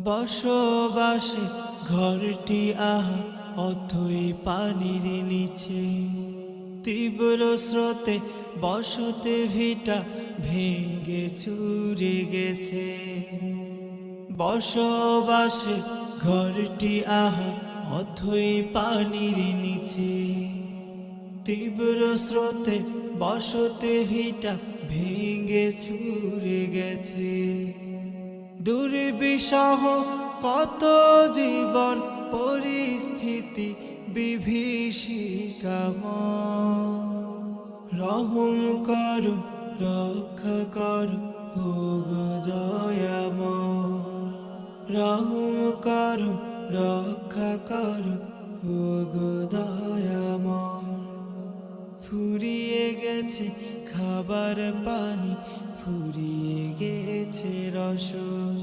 বসবাসে ঘরটি আহা অথই পানির নিচে, তীব্র স্রোতে বসতে ভিটা ভেঙে চুরে গেছে। বসবাসে ঘরটি আহা অথই পানির নিচে, তীব্র স্রোতে বসতে ভিটা ভেঙে চুরে গেছে। দুর্বিষহ কত জীবন পরিস্থিতি বিভীষিকাময়, রহম করো রক্ষা করো ওগো দয়াময়, রহম করো রক্ষা করো ওগো দয়াময়। ফুরিয়ে গেছে খাবার পানি, ফুরিয়ে গেছে রসদ,